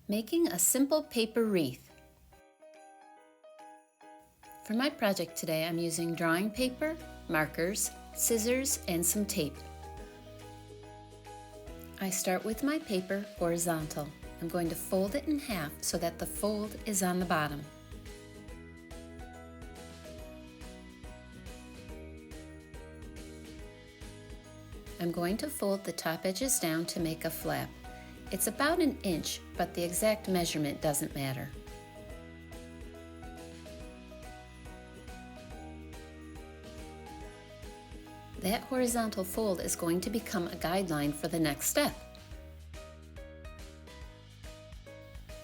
Making a simple paper wreath. For my project today, I'm using drawing paper, markers, scissors, and some tape. I start with my paper horizontal. I'm going to fold it in half so that the fold is on the bottom. I'm going to fold the top edges down to make a flap. It's about 1 inch, but the exact measurement doesn't matter. That horizontal fold is going to become a guideline for the next step.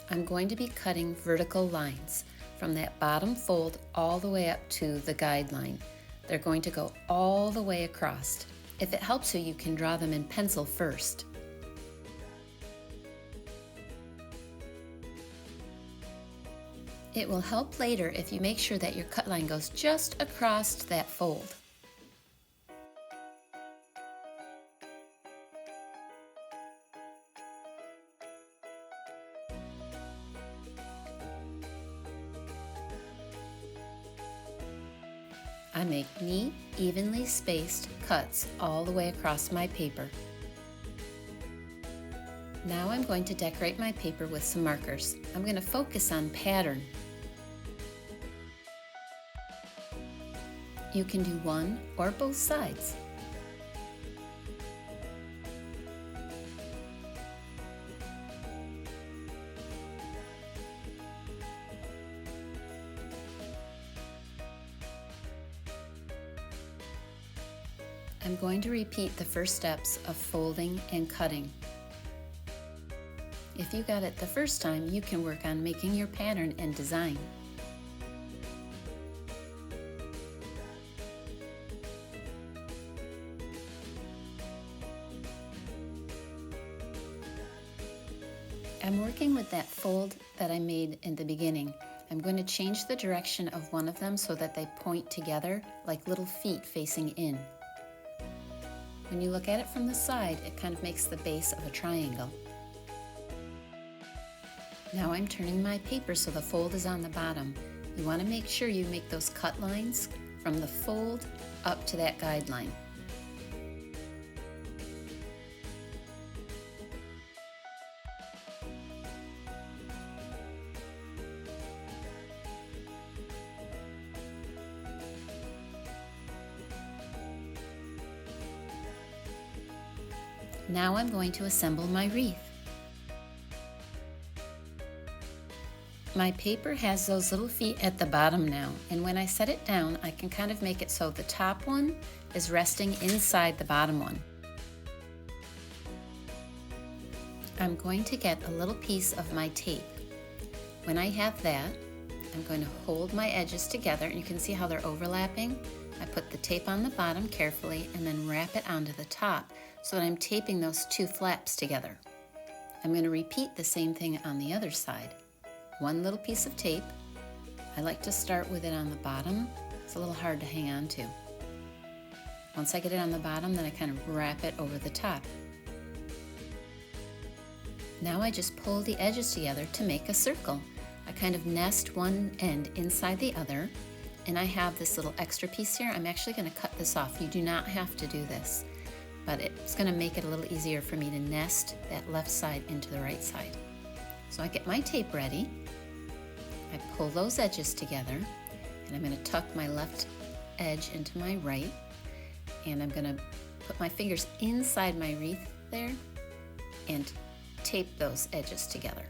I'm going to be cutting vertical lines from that bottom fold all the way up to the guideline. They're going to go all the way across. If it helps you, you can draw them in pencil first. It will help later if you make sure that your cut line goes just across that fold. I make neat, evenly spaced cuts all the way across my paper. Now I'm going to decorate my paper with some markers. I'm going to focus on pattern. You can do one or both sides. I'm going to repeat the first steps of folding and cutting. If you got it the first time, you can work on making your pattern and design. I'm working with that fold that I made in the beginning. I'm going to change the direction of one of them so that they point together like little feet facing in. When you look at it from the side, it kind of makes the base of a triangle. Now I'm turning my paper so the fold is on the bottom. You want to make sure you make those cut lines from the fold up to that guideline. Now I'm going to assemble my wreath. My paper has those little feet at the bottom now, and when I set it down, I can kind of make it so the top one is resting inside the bottom one. I'm going to get a little piece of my tape. When I have that, I'm going to hold my edges together, and you can see how they're overlapping. I put the tape on the bottom carefully and then wrap it onto the top so that I'm taping those two flaps together. I'm going to repeat the same thing on the other side. One little piece of tape. I like to start with it on the bottom. It's a little hard to hang on to. Once I get it on the bottom, then I kind of wrap it over the top. Now I just pull the edges together to make a circle. I kind of nest one end inside the other, and I have this little extra piece here. I'm actually going to cut this off. You do not have to do this, but it's going to make it a little easier for me to nest that left side into the right side. So I get my tape ready. I pull those edges together, and I'm going to tuck my left edge into my right, and I'm going to put my fingers inside my wreath there and tape those edges together.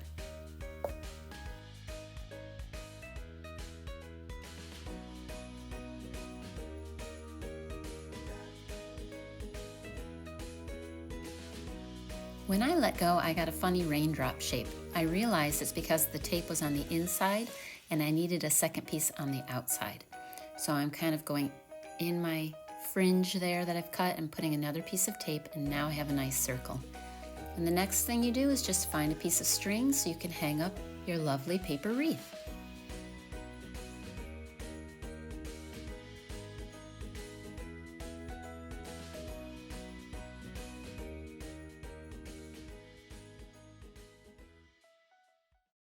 When I let go, I got a funny raindrop shape. I realized it's because the tape was on the inside and I needed a second piece on the outside. So I'm kind of going in my fringe there that I've cut and putting another piece of tape, and now I have a nice circle. And the next thing you do is just find a piece of string so you can hang up your lovely paper wreath.